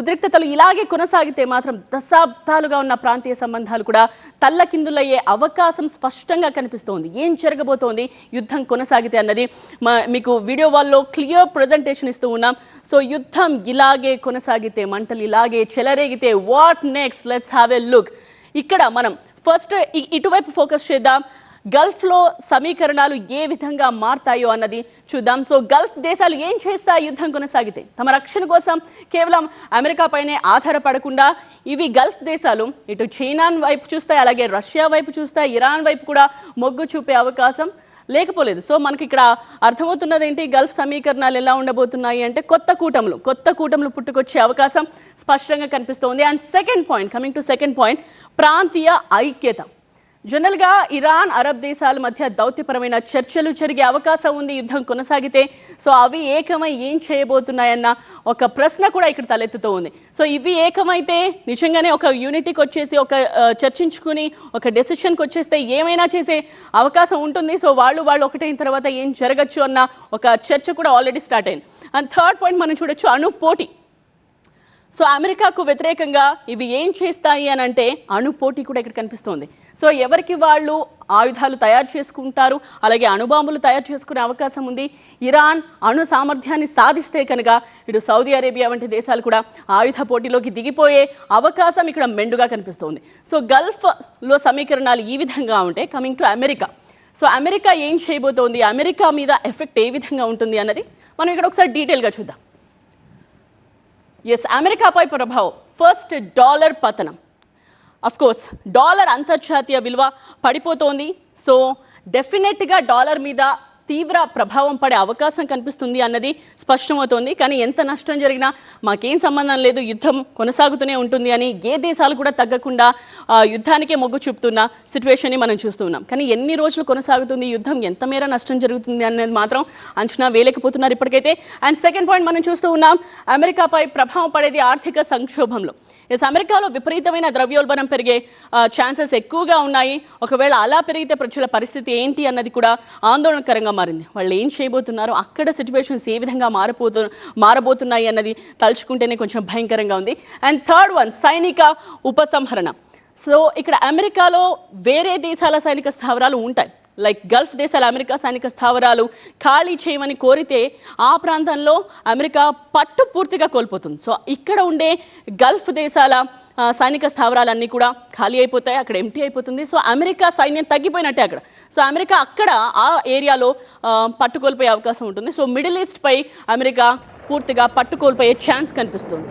ఉద్రిక్తతలు ఇలాగే కొనసాగితే మాత్రం దశాబ్దాలుగా ఉన్న ప్రాంతీయ సంబంధాలు కూడా తల్లకిందులయ్యే అవకాశం స్పష్టంగా కనిపిస్తోంది. ఏం జరగబోతోంది యుద్ధం కొనసాగితే అన్నది మీకు వీడియో వాల్లో క్లియర్ ప్రజెంటేషన్ ఇస్తూ ఉన్నాం. సో యుద్ధం ఇలాగే కొనసాగితే, మంటలు ఇలాగే చెలరేగితే what next? Let's have a look. ఇక్కడ మనం ఫస్ట్ ఇటువైపు ఫోకస్ చేద్దాం. గల్ఫ్లో సమీకరణాలు ఏ విధంగా మారతాయో అన్నది చూద్దాం. సో గల్ఫ్ దేశాలు ఏం చేస్తాయి యుద్ధం కొనసాగితే? తమ రక్షణ కోసం కేవలం అమెరికా పైనే ఆధారపడకుండా ఇవి గల్ఫ్ దేశాలు ఇటు చైనా వైపు చూస్తాయి, అలాగే రష్యా వైపు చూస్తాయి, ఇరాన్ వైపు కూడా మొగ్గు చూపే అవకాశం లేకపోలేదు. సో మనకి ఇక్కడ అర్థమవుతున్నది ఏంటి? గల్ఫ్ సమీకరణాలు ఎలా ఉండబోతున్నాయి అంటే కొత్త కూటములు పుట్టుకొచ్చే అవకాశం స్పష్టంగా కనిపిస్తోంది. And second point, coming to second point, ప్రాంతీయ ఐక్యత. జనరల్గా ఇరాన్ అరబ్ దేశాల మధ్య దౌత్యపరమైన చర్చలు జరిగే అవకాశం ఉంది యుద్ధం కొనసాగితే. సో అవి ఏకమై ఏం చేయబోతున్నాయన్న ఒక ప్రశ్న కూడా ఇక్కడ తలెత్తుతూ ఉంది. సో ఇవి ఏకమైతే నిజంగానే ఒక యూనిటీకి వచ్చేసి ఒక చర్చించుకుని ఒక డెసిషన్కి వచ్చేస్తే ఏమైనా చేసే అవకాశం ఉంటుంది. సో వాళ్ళు ఒకటైన తర్వాత ఏం జరగచ్చు అన్న ఒక చర్చ కూడా ఆల్రెడీ స్టార్ట్ అయింది. అండ్ థర్డ్ పాయింట్ మనం చూడొచ్చు, అణుపోటీ. సో అమెరికాకు వ్యతిరేకంగా ఇవి ఏం చేస్తాయి అని అంటే అణుపోటీ కూడా ఇక్కడ కనిపిస్తోంది. సో ఎవరికి వాళ్ళు ఆయుధాలు తయారు చేసుకుంటారు, అలాగే అణుబాంబులు తయారు చేసుకునే అవకాశం ఉంది. ఇరాన్ అణు సామర్థ్యాన్ని సాధిస్తే కనుక ఇటు సౌదీ అరేబియా వంటి దేశాలు కూడా ఆయుధ పోటీలోకి దిగిపోయే అవకాశం ఇక్కడ మెండుగా కనిపిస్తోంది. సో గల్ఫ్లో సమీకరణాలు ఈ విధంగా ఉంటే, coming to America. So America ఏం చేయబోతోంది, అమెరికా మీద ఎఫెక్ట్ ఏ విధంగా ఉంటుంది అన్నది మనం ఇక్కడ ఒకసారి డీటెయిల్గా చూద్దాం. ఎస్, అమెరికాపై ప్రభావం. ఫస్ట్, డాలర్ పతనం. అఫ్కోర్స్ డాలర్ అంతర్జాతీయ విలువ పడిపోతోంది. సో డెఫినెట్గా డాలర్ మీద తీవ్ర ప్రభావం పడే అవకాశం కనిపిస్తుంది అన్నది స్పష్టమవుతోంది. కానీ ఎంత నష్టం జరిగినా మాకేం సంబంధం లేదు, యుద్ధం కొనసాగుతూనే ఉంటుంది అని ఏ దేశాలు కూడా తగ్గకుండా యుద్ధానికే మొగ్గు చూపుతున్న సిచ్యువేషన్ని మనం చూస్తూ ఉన్నాం. కానీ ఎన్ని రోజులు కొనసాగుతుంది యుద్ధం, ఎంత మేర నష్టం జరుగుతుంది అనేది మాత్రం అంచనా వేయలేకపోతున్నారు ఇప్పటికైతే. అండ్ సెకండ్ పాయింట్ మనం చూస్తూ ఉన్నాం, అమెరికాపై ప్రభావం పడేది ఆర్థిక సంక్షోభంలో. ఎస్, అమెరికాలో విపరీతమైన ద్రవ్యోల్బణం పెరిగే ఛాన్సెస్ ఎక్కువగా ఉన్నాయి. ఒకవేళ అలా పెరిగితే ప్రజల పరిస్థితి ఏంటి అన్నది కూడా ఆందోళనకరంగా మారింది. వాళ్ళు ఏం చేయబోతున్నారు, అక్కడ సిచ్యువేషన్స్ ఏ విధంగా మారబోతున్నాయి అన్నది తలుచుకుంటేనే కొంచెం భయంకరంగా ఉంది. అండ్ థర్డ్ వన్, సైనిక ఉపసంహరణ. సో ఇక్కడ అమెరికాలో వేరే దేశాల సైనిక స్థావరాలు ఉంటాయి, లైక్ గల్ఫ్ దేశాల అమెరికా సైనిక స్థావరాలు ఖాళీ చేయమని కోరితే ఆ ప్రాంతంలో అమెరికా పట్టు పూర్తిగా కోల్పోతుంది. సో ఇక్కడ ఉండే గల్ఫ్ దేశాల సైనిక స్థావరాలన్నీ కూడా ఖాళీ అయిపోతాయి, అక్కడ ఎంటీ అయిపోతుంది. సో అమెరికా సైన్యం తగ్గిపోయినట్టే అక్కడ. సో అమెరికా అక్కడ ఆ ఏరియాలో పట్టుకోల్పోయే అవకాశం ఉంటుంది. సో మిడిల్ ఈస్ట్ పై అమెరికా పూర్తిగా పట్టుకోల్పోయే ఛాన్స్ కనిపిస్తుంది.